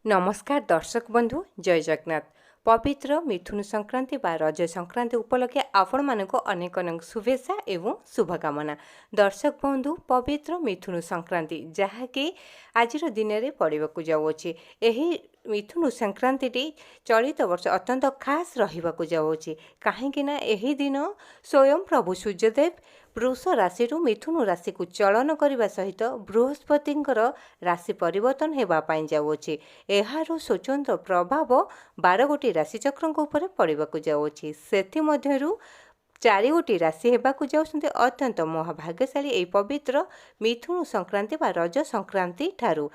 नमस्कार दर्शक बंधु जय जगन्नाथ। पवित्र मिथुन संक्रांति बा रज संक्रांति उपलक्षे आपण मानक अनेक अनेक शुभेच्छा एवं शुभकामना। दर्शक बंधु पवित्र मिथुन संक्रांति जहाँकि आज दिन में पड़ाक जाऊँगी। यही मिथुन संक्रांति चलित वर्ष अत्यंत खास रहा जाऊँगी कहीं दिन स्वयं प्रभु सूर्यदेव वृष राशि मिथुन राशि को चलन करने सहित बृहस्पति राशि परिवर्तन होगापाई जाऊँगी। यार स्वतंत्र प्रभाव 12 गोटी राशिचक्र उपर पड़ाक जाऊँगी। से चारि गोटी राशि होगाक जाऊँच अत्यंत महाभाग्यशाली यही पवित्र मिथुन संक्रांति बा रज संक्रांति ठारू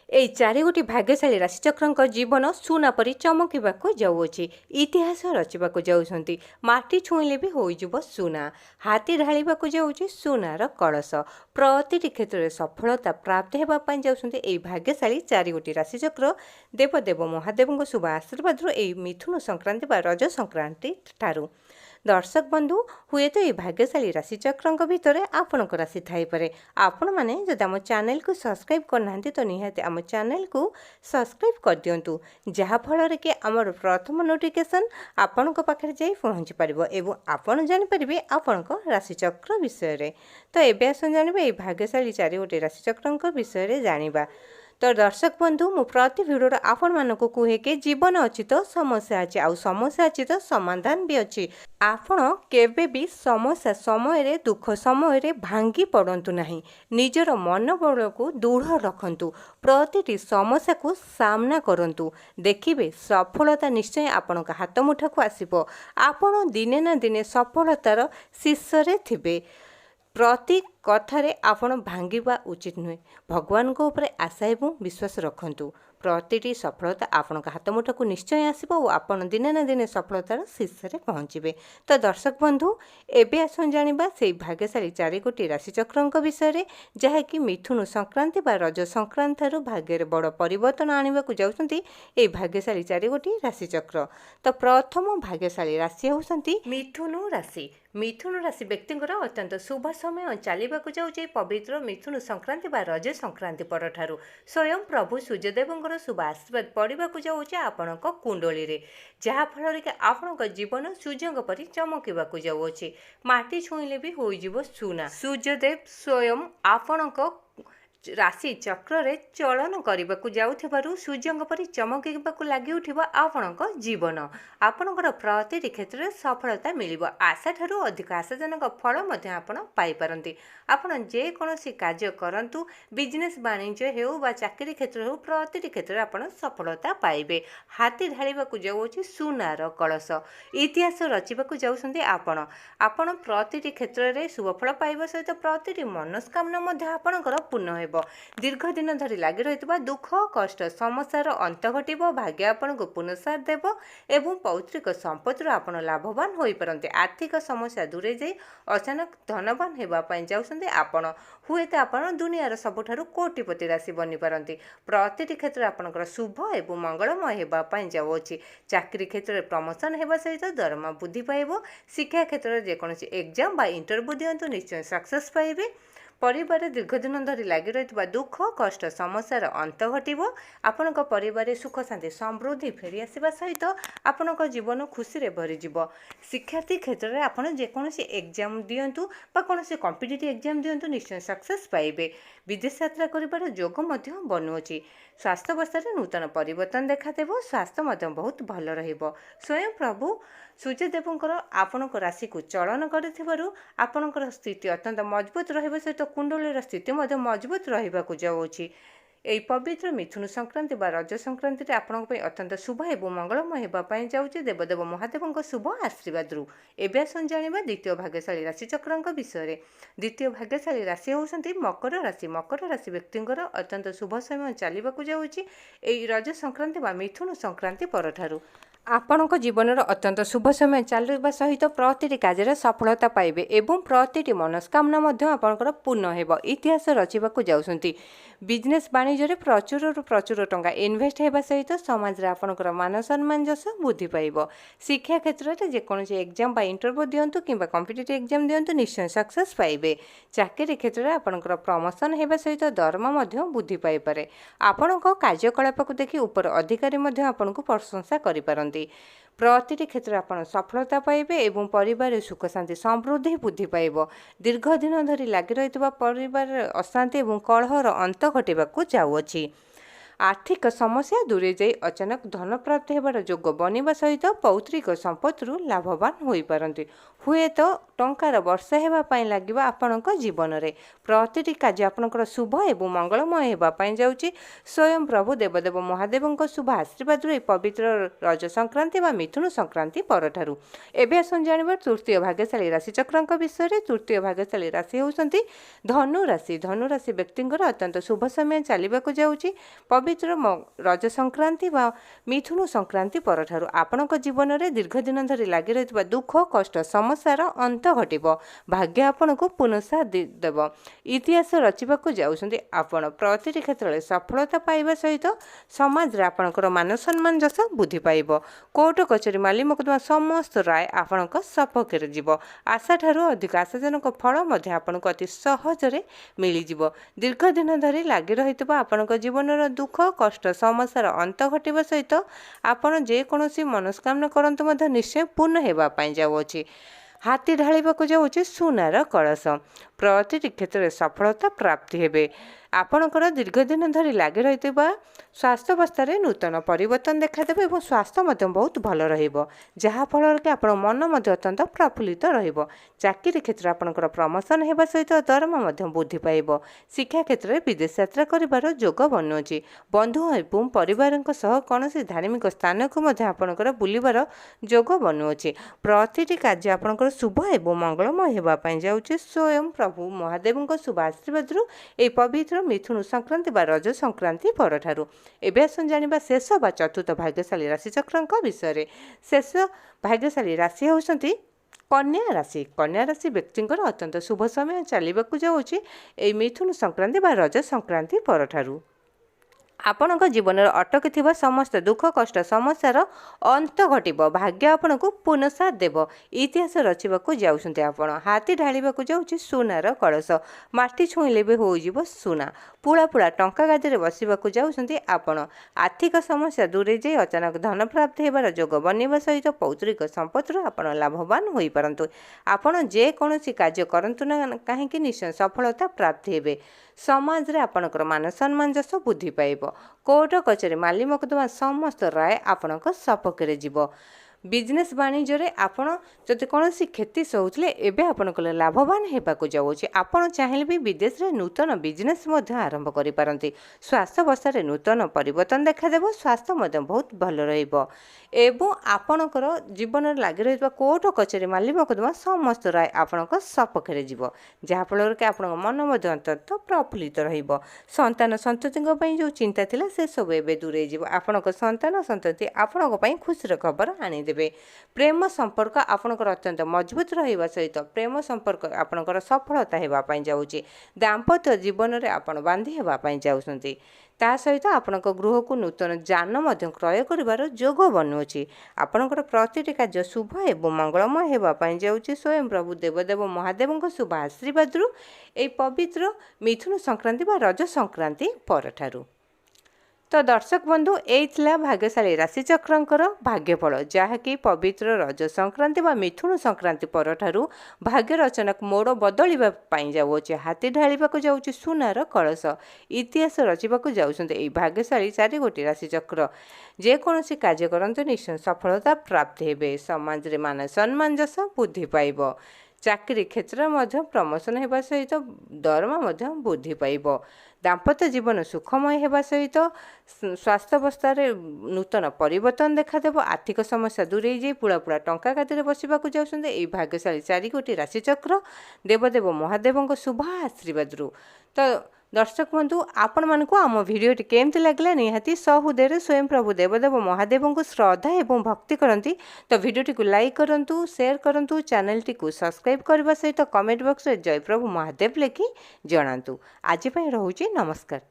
এই ଚାରି ଗୋଟି ଭାଗ୍ୟଶାଳୀ ରାଶିଚକ୍ରଙ୍କ ଜୀବନ ସୁନା ପରି ଚମକିବାକୁ ଯାଉଅଛି। ଇତିହାସ ରଚିବାକୁ ଯାଉଛନ୍ତି। ମାଟି ଛୁଇଁଲେ ବି ହୋଇଯିବ ସୁନା। ହାତୀ ଢାଳିବାକୁ ଯାଉଛି ସୁନାର କଳସ। ପ୍ରତିଟି କ୍ଷେତ୍ରରେ ସଫଳତା ପ୍ରାପ୍ତ ହେବା ପାଇଁ ଯାଉଛନ୍ତି ଏହି ଭାଗ୍ୟଶାଳୀ ଚାରି ଗୋଟି ରାଶିଚକ୍ର। ଦେବଦେବ ମହାଦେବଙ୍କ ଶୁଭ ଆଶୀର୍ବାଦରୁ ଏହି ମିଥୁନ ସଂକ୍ରାନ୍ତି ବା ରଜ ସଂକ୍ରାନ୍ତି ଠାରୁ दर्शक बंधु हुए तो ये भाग्यशाली राशिचक्र भितर आपण राशि थाईपे। आपण मैंने जब आम चैनल को सब्सक्राइब करना तो निहाती आम चैनल को सब्सक्राइब कर दिंतु जहाँफल कि आमर प्रथम नोटिफिकेशन आपण पाखे जा पहुँची पार एवं आपण जानीपर आपण राशिचक्र विषय। तो ये आस जानवे ये भाग्यशाली चारि गोटी राशिचक्र विषय जाना। तो दर्शक बंधु मु प्रति भिडियो आपण मानक कहे कि जीवन अच्छी तो समस्या अच्छी आउ समस्या अच्छी तो समाधान भी अच्छी। आपण केबे भी समस्या समय दुख समय भांगी पड़तु नहीं। निजर मनोबल को दृढ़ रखंतु। प्रतिटी समस्या को सामना करंतु। देखिबे सफलता निश्चय आपण हाथ मुठा को आसीबो। आपण दिने ना दिने सफलतार शीर्षरे थिबे। प्रति कथारे आपण भांगिबा उचित नुहे। भगवान को ऊपर आशा एवं विश्वास रखंतु। प्रतिटी सफलता आपण हाथ मुठा को निश्चय आसीबो और आपण दिने ना दिने सफलतार शीर्षरे पहुँचे। तो दर्शक बंधु एबे आसन जानिबा से भाग्यशाली चारि गोटी राशिचक्र विषय जहाँकि मिथुन संक्रांति बा रज संक्रांति ठारू भाग्य बड़ परिवर्तन आनिबाकु जाउछंती ए भाग्यशाली चारि गोटी राशिचक्र। तो प्रथम भाग्यशाली राशि होउछंती मिथुन राशि। मिथुन राशि व्यक्तिंकर अत्यंत शुभ समय चलवाक जाऊँचे पवित्र मिथुन संक्रांति बा रज संक्रांति परठारू स्वयं प्रभु सूर्यदेव शुभ आशीर्वाद पड़ाक जाऊँचे आपण कुंडली रे जहाँफल कि आपण जीवन सूर्य परी चमकवाक जाऊँचे। माटी छुईले भी होइजिवो सुना। सूर्यदेव स्वयं आपण राशि चक्र रे चलन करने को जाऊँ सूर्य परी चमकवाक लगी उठिब आपण जीवन। आपणकर प्रतिटी क्षेत्र में सफलता मिल आशा ठारू अधिक आशाजनक फल पाइपारती। आपण जेकोसी कार्य करंतु बिजनेस वाणिज्य हो बा चाकरी क्षेत्र हो प्रतिटी क्षेत्र में आपण सफलता पाइबे। हाथी ढालिबाक जाऊँगी सुनार कलश। इतिहास रचिबाक जाउछंती आपण। आपण प्रतिटी क्षेत्र में शुभफल पाइबा सहित प्रतिटी मनस्कामना आपणकर पूर्ण हेब। दीर्घ दिन धरी लगी रही दुख कष्ट समस्यार अंत घटब। भाग्य आपण को पुनसार देव एवं पौत्रिक संपत्तिर आपण लाभवान हो पारते। आर्थिक समस्या दूरे जाई अचानक धनवान होगापाई जाउछंती आपण। हुए तो आपण दुनियार सबुठारु कोटिपति राशि बनी पारती। प्रतिटी क्षेत्र आपणकर शुभ एवं मंगलमय होगापाई जाउछि। चाकरी क्षेत्र में प्रमोशन होगा सहित दरमा वृद्धि पाइब। शिक्षा क्षेत्र में जेकोसी एग्जाम बा इंटरव्यू दियंतु निश्चय सक्सेस पाइबे। परिवार दीर्घ दिन धरी लगी रही दुख कष्ट समस्यार अंत घटब। आपण परिवार सुख शांति समृद्धि फेरी आसवा सहित आपण जीवन खुशी रे भरीजिव। शिक्षार्थी क्षेत्र में आपड़ जेकोसी एग्जाम दियंतु बा कोनोसी कॉम्पिटिटिव एग्जाम दियंतु निश्चय सक्सेस पाइबे। विदेश यात्रा करिबार योग मध्य बनुअछि। स्वास्थ्य अवस्था नूतन परिवर्तन देखादेव। स्वास्थ्य बहुत भल रहिबो। स्वयं प्रभु सूर्यदेवंकर आपण राशि को चलन कर स्थिति अत्यंत मजबूत रहिबा सहित कुंडलीर स्थिति मजबूत रहिबाकु जाउछि। यही पवित्र मिथुन संक्रांति बा रज संक्रांति आपण अत्यंत शुभ एवं मंगलमय होगापाई जाऊँचे देवदेव महादेव शुभ आशीर्वाद। एबे आसन जानिबा द्वितीय भाग्यशाली राशिचक्र विषय। द्वितीय भाग्यशाली राशि होउछंती मकर राशि। मकर राशि व्यक्तिंकर अत्यंत शुभ समय चलवाक जाऊँची रज संक्रांति बा मिथुन संक्रांति परठारू ଆପଣଙ୍କ ଜୀବନର ଅତ୍ୟନ୍ତ ଶୁଭ ସମୟ ଚାଲିବା ସହିତ ପ୍ରତିଟି କାର୍ଯ୍ୟରେ ସଫଳତା ପାଇବେ ଏବଂ ପ୍ରତିଟି ମନସ୍କାମନା ମଧ୍ୟ ଆପଣଙ୍କର ପୂର୍ଣ୍ଣ ହେବ। ଇତିହାସ ରଚିବାକୁ ଯାଉଛନ୍ତି। ବିଜନେସ୍ ବାଣିଜ୍ୟରେ ପ୍ରଚୁରରୁ ପ୍ରଚୁର ଟଙ୍କା ଇନଭେଷ୍ଟ ହେବା ସହିତ ସମାଜରେ ଆପଣଙ୍କର ମାନ ସମ୍ମାନ ଯଶ ବୃଦ୍ଧି ପାଇବ। ଶିକ୍ଷା କ୍ଷେତ୍ରରେ ଯେକୌଣସି ଏକ୍ଜାମ୍ ବା ଇଣ୍ଟରଭ୍ୟୁ ଦିଅନ୍ତୁ କିମ୍ବା କମ୍ପିଟେଟିଭ୍ ଏକ୍ଜାମ୍ ଦିଅନ୍ତୁ, ନିଶ୍ଚୟ ସକ୍ସେସ୍ ପାଇବେ। ଚାକିରି କ୍ଷେତ୍ରରେ ଆପଣଙ୍କର ପ୍ରମୋସନ୍ ହେବା ସହିତ ଦରମା ମଧ୍ୟ ବୃଦ୍ଧି ପାଇପାରେ। ଆପଣଙ୍କ କାର୍ଯ୍ୟକଳାପକୁ ଦେଖି ଉପର ଅଧିକାରୀ ମଧ୍ୟ ଆପଣଙ୍କୁ ପ୍ରଶଂସା କରିପାରନ୍ତି। ପ୍ରତିଟି କ୍ଷେତ୍ରରେ ଆପଣ ସଫଳତା ପାଇବେ ଏବଂ ପରିବାରରେ ସୁଖ ଶାନ୍ତି ସମୃଦ୍ଧି ବୃଦ୍ଧି ପାଇବ। ଦୀର୍ଘ ଦିନ ଧରି ଲାଗି ରହିଥିବା ପରିବାରରେ ଅଶାନ୍ତି ଏବଂ କଳହର ଅନ୍ତ ଘଟିବାକୁ ଯାଉଅଛି। ଆର୍ଥିକ ସମସ୍ୟା ଦୂରେଇ ଯାଇ ଅଚାନକ ଧନ ପ୍ରାପ୍ତି ହେବାର ଯୋଗ ବନିବା ସହିତ ପୌତ୍ରିକ ସମ୍ପତ୍ତିରୁ ଲାଭବାନ ହୋଇପାରନ୍ତି। ହୁଏତ ଟଙ୍କାର ବର୍ଷା ହେବା ପାଇଁ ଲାଗିବ ଆପଣଙ୍କ ଜୀବନରେ। ପ୍ରତିଟି କାର୍ଯ୍ୟ ଆପଣଙ୍କର ଶୁଭ ଏବଂ ମଙ୍ଗଳମୟ ହେବା ପାଇଁ ଯାଉଛି। ସ୍ୱୟଂ ପ୍ରଭୁ ଦେବଦେବ ମହାଦେବଙ୍କ ଶୁଭ ଆଶୀର୍ବାଦରୁ ଏହି ପବିତ୍ର ରଜ ସଂକ୍ରାନ୍ତି ବା ମିଥୁନ ସଂକ୍ରାନ୍ତି ପରଠାରୁ। ଏବେ ଆସନ୍ତୁ ଜାଣିବା ତୃତୀୟ ଭାଗ୍ୟଶାଳୀ ରାଶିଚକ୍ରଙ୍କ ବିଷୟରେ। ତୃତୀୟ ଭାଗ୍ୟଶାଳୀ ରାଶି ହେଉଛନ୍ତି ଧନୁ ରାଶି। ଧନୁ ରାଶି ବ୍ୟକ୍ତିଙ୍କର ଅତ୍ୟନ୍ତ ଶୁଭ ସମୟ ଚାଲିବାକୁ ଯାଉଛି। ପବିତ୍ର ରଜ ସଂକ୍ରାନ୍ତି ବା ମିଥୁନ ସଂକ୍ରାନ୍ତି ପରଠାରୁ ଆପଣଙ୍କ ଜୀବନରେ ଦୀର୍ଘ ଦିନ ଧରି ଲାଗି ରହିଥିବା ଦୁଃଖ କଷ୍ଟ ସମସ୍ୟାର ଅନ୍ତ ଘଟିବ। ଭାଗ୍ୟ ଆପଣଙ୍କୁ ପୁନଃସାଥ ଦେବ। ଇତିହାସ ରଚିବାକୁ ଯାଉଛନ୍ତି ଆପଣ। ପ୍ରତିଟି କ୍ଷେତ୍ରରେ ସଫଳତା ପାଇବା ସହିତ ସମାଜରେ ଆପଣଙ୍କର ମାନ ସମ୍ମାନ ଯଶ ବୃଦ୍ଧି ପାଇବ। କୋର୍ଟ କଚେରୀ ମାଲି ମକଦ୍ଦମା ସମସ୍ତ ରାୟ ଆପଣଙ୍କ ସପକ୍ଷରେ ଯିବ। ଆଶାଠାରୁ ଅଧିକ ଆଶାଜନକ ଫଳ ମଧ୍ୟ ଆପଣଙ୍କୁ ଅତି ସହଜରେ ମିଳିଯିବ। ଦୀର୍ଘ ଦିନ ଧରି ଲାଗି ରହିଥିବା ଆପଣଙ୍କ ଜୀବନର ଦୁଃଖ କଷ୍ଟ ସମସ୍ୟାର ଅନ୍ତ ଘଟିବା ସହିତ ଆପଣ ଯେକୌଣସି ମନସ୍କାମନା କରନ୍ତୁ ମଧ୍ୟ ନିଶ୍ଚୟ ପୂର୍ଣ୍ଣ ହେବା ପାଇଁ ଯାଉଅଛି। ହାତୀ ଢାଳିବାକୁ ଯାଉଛି ସୁନାର କଳସ। ପ୍ରତିଟି କ୍ଷେତ୍ରରେ ସଫଳତା ପ୍ରାପ୍ତି ହେବେ। ଆପଣଙ୍କର ଦୀର୍ଘ ଦିନ ଧରି ଲାଗି ରହିଥିବା ସ୍ୱାସ୍ଥ୍ୟାବସ୍ଥାରେ ନୂତନ ପରିବର୍ତ୍ତନ ଦେଖାଦେବ ଏବଂ ସ୍ୱାସ୍ଥ୍ୟ ମଧ୍ୟ ବହୁତ ଭଲ ରହିବ, ଯାହାଫଳରେ କି ଆପଣଙ୍କ ମନ ମଧ୍ୟ ଅତ୍ୟନ୍ତ ପ୍ରଫୁଲ୍ଲିତ ରହିବ। ଚାକିରି କ୍ଷେତ୍ରରେ ଆପଣଙ୍କର ପ୍ରମୋସନ୍ ହେବା ସହିତ ଦରମା ମଧ୍ୟ ବୃଦ୍ଧି ପାଇବ। ଶିକ୍ଷା କ୍ଷେତ୍ରରେ ବିଦେଶ ଯାତ୍ରା କରିବାର ଯୋଗ ବନୁଅଛି। ବନ୍ଧୁ ଏବଂ ପରିବାରଙ୍କ ସହ କୌଣସି ଧାର୍ମିକ ସ୍ଥାନକୁ ମଧ୍ୟ ଆପଣଙ୍କର ବୁଲିବାର ଯୋଗ ବନୁଅଛି। ପ୍ରତିଟି କାର୍ଯ୍ୟ ଆପଣଙ୍କର ଶୁଭ ଏବଂ ମଙ୍ଗଳମୟ ହେବା ପାଇଁ ଯାଉଛି। ସ୍ୱୟଂ ପ୍ରଭୁ ମହାଦେବଙ୍କ ଶୁଭ ଆଶୀର୍ବାଦରୁ ଏହି ପବିତ୍ର ମିଥୁନ ସଂକ୍ରାନ୍ତି ବା ରଜ ସଂକ୍ରାନ୍ତି ପରଠାରୁ। ଏବେ ଆସନ୍ତୁ ଜାଣିବା ଶେଷ ବା ଚତୁର୍ଥ ଭାଗ୍ୟଶାଳୀ ରାଶିଚକ୍ରଙ୍କ ବିଷୟରେ। ଶେଷ ଭାଗ୍ୟଶାଳୀ ରାଶି ହେଉଛନ୍ତି କନ୍ୟା ରାଶି। କନ୍ୟା ରାଶି ବ୍ୟକ୍ତିଙ୍କର ଅତ୍ୟନ୍ତ ଶୁଭ ସମୟ ଚାଲିବାକୁ ଯାଉଛି ଏହି ମିଥୁନ ସଂକ୍ରାନ୍ତି ବା ରଜ ସଂକ୍ରାନ୍ତି ପରଠାରୁ। ଆପଣଙ୍କ ଜୀବନରେ ଅଟକିଥିବା ସମସ୍ତ ଦୁଃଖ କଷ୍ଟ ସମସ୍ୟାର ଅନ୍ତ ଘଟିବ। ଭାଗ୍ୟ ଆପଣଙ୍କୁ ପୁନଃସାଥ ଦେବ। ଇତିହାସ ରଚିବାକୁ ଯାଉଛନ୍ତି ଆପଣ। ହାତୀ ଢାଳିବାକୁ ଯାଉଛି ସୁନାର କଳସ। ମାଟି ଛୁଇଁଲେ ବି ହୋଇଯିବ ସୁନା। ପୁଳା ପୁଳା ଟଙ୍କା ଗାଦିରେ ବସିବାକୁ ଯାଉଛନ୍ତି ଆପଣ। ଆର୍ଥିକ ସମସ୍ୟା ଦୂରେଇ ଯାଇ ଅଚାନକ ଧନ ପ୍ରାପ୍ତି ହେବାର ଯୋଗ ବନିବା ସହିତ ପୌତ୍ରିକ ସମ୍ପତ୍ତିରୁ ଆପଣ ଲାଭବାନ ହୋଇପାରନ୍ତୁ। ଆପଣ ଯେକୌଣସି କାର୍ଯ୍ୟ କରନ୍ତୁ ନା କାହିଁକି ନିଶ୍ଚୟ ସଫଳତା ପ୍ରାପ୍ତି ହେବେ। ସମାଜରେ ଆପଣଙ୍କର ମାନ ସମ୍ମାନ ଯଶ ବୃଦ୍ଧି ପାଇବ। କୋର୍ଟ କଚେରୀ ମାଲି ମକଦ୍ଦମା ସମସ୍ତ ରାୟ ଆପଣଙ୍କ ସପକ୍ଷରେ ଯିବ। ବିଜନେସ୍ ବାଣିଜ୍ୟରେ ଆପଣ ଯଦି କୌଣସି କ୍ଷତି ସହୁଥିଲେ ଏବେ ଆପଣଙ୍କର ଲାଭବାନ ହେବାକୁ ଯାଉଛି। ଆପଣ ଚାହିଁଲେ ବି ବିଦେଶରେ ନୂତନ ବିଜନେସ୍ ମଧ୍ୟ ଆରମ୍ଭ କରିପାରନ୍ତି। ସ୍ୱାସ୍ଥ୍ୟାବସ୍ଥାରେ ନୂତନ ପରିବର୍ତ୍ତନ ଦେଖାଦେବ। ସ୍ୱାସ୍ଥ୍ୟ ମଧ୍ୟ ବହୁତ ଭଲ ରହିବ ଏବଂ ଆପଣଙ୍କର ଜୀବନରେ ଲାଗି ରହିଥିବା କୋର୍ଟ କଚେରୀ ମାଲି ମକଦ୍ଦମା ସମସ୍ତ ରାୟ ଆପଣଙ୍କ ସପକ୍ଷରେ ଯିବ, ଯାହାଫଳରେ କି ଆପଣଙ୍କ ମନ ମଧ୍ୟ ଅତ୍ୟନ୍ତ ପ୍ରଫୁଲ୍ଲିତ ରହିବ। ସନ୍ତାନ ସନ୍ତତିଙ୍କ ପାଇଁ ଯେଉଁ ଚିନ୍ତା ଥିଲା ସେସବୁ ଏବେ ଦୂରେଇ ଯିବ। ଆପଣଙ୍କ ସନ୍ତାନ ସନ୍ତତି ଆପଣଙ୍କ ପାଇଁ ଖୁସିର ଖବର ଆଣିଦେବେ। ପ୍ରେମ ସମ୍ପର୍କ ଆପଣଙ୍କର ଅତ୍ୟନ୍ତ ମଜବୁତ ରହିବା ସହିତ ପ୍ରେମ ସମ୍ପର୍କ ଆପଣଙ୍କର ସଫଳତା ହେବା ପାଇଁ ଯାଉଛି। ଦାମ୍ପତ୍ୟ ଜୀବନରେ ଆପଣ ବାନ୍ଧି ହେବା ପାଇଁ ଯାଉଛନ୍ତି। ତା ସହିତ ଆପଣଙ୍କ ଗୃହକୁ ନୂତନ ଯାନ ମଧ୍ୟ କ୍ରୟ କରିବାର ଯୋଗ ବନୁଅଛି। ଆପଣଙ୍କର ପ୍ରତିଟି କାର୍ଯ୍ୟ ଶୁଭ ଏବଂ ମଙ୍ଗଳମୟ ହେବା ପାଇଁ ଯାଉଛି। ସ୍ୱୟଂ ପ୍ରଭୁ ଦେବଦେବ ମହାଦେବଙ୍କ ଶୁଭ ଆଶୀର୍ବାଦରୁ ଏହି ପବିତ୍ର ମିଥୁନ ସଂକ୍ରାନ୍ତି ବା ରଜ ସଂକ୍ରାନ୍ତି ପରଠାରୁ। ତ ଦର୍ଶକ ବନ୍ଧୁ, ଏଇ ଥିଲା ଭାଗ୍ୟଶାଳୀ ରାଶିଚକ୍ରଙ୍କର ଭାଗ୍ୟଫଳ, ଯାହାକି ପବିତ୍ର ରଜ ସଂକ୍ରାନ୍ତି ବା ମିଥୁନ ସଂକ୍ରାନ୍ତି ପରଠାରୁ ଭାଗ୍ୟର ଅଚାନକ ମୋଡ଼ ବଦଳିବା ପାଇଁ ଯାଉଅଛି। ହାତୀ ଢାଳିବାକୁ ଯାଉଛି ସୁନାର କଳସ। ଇତିହାସ ରଚିବାକୁ ଯାଉଛନ୍ତି ଏହି ଭାଗ୍ୟଶାଳୀ 4ଗୋଟି ରାଶିଚକ୍ର। ଯେକୌଣସି କାର୍ଯ୍ୟ କରନ୍ତୁ ନିଶ୍ଚୟ ସଫଳତା ପ୍ରାପ୍ତି ହେବେ। ସମାଜରେ ମାନ ସମ୍ମାନ ଯଶ ବୃଦ୍ଧି ପାଇବ। ଚାକିରି କ୍ଷେତ୍ରରେ ମଧ୍ୟ ପ୍ରମୋସନ୍ ହେବା ସହିତ ଦରମା ମଧ୍ୟ ବୃଦ୍ଧି ପାଇବ। ଦାମ୍ପତ୍ୟ ଜୀବନ ସୁଖମୟ ହେବା ସହିତ ସ୍ୱାସ୍ଥ୍ୟାବସ୍ଥାରେ ନୂତନ ପରିବର୍ତ୍ତନ ଦେଖାଦେବ। ଆର୍ଥିକ ସମସ୍ୟା ଦୂରେଇ ଯାଇ ପୁଳା ପୁଳା ଟଙ୍କା ଗାଦିରେ ବସିବାକୁ ଯାଉଛନ୍ତି ଏହି ଭାଗ୍ୟଶାଳୀ 4ଗୋଟି ରାଶିଚକ୍ର ଦେବଦେବ ମହାଦେବଙ୍କ ଶୁଭ ଆଶୀର୍ବାଦରୁ। ତ दर्शक बंधु आपण मानक आम भिडटी केमती लगे निहाती सहृदय स्वयं प्रभु देवदेव महादेव को श्रद्धा और भक्ति करती तो भिडटी को लाइक करूँ शेयर करूँ चैनल टी को सब्सक्राइब करने सहित कमेंट बॉक्स में जय प्रभु महादेव लिखि जनातु। आज रोचे नमस्कार।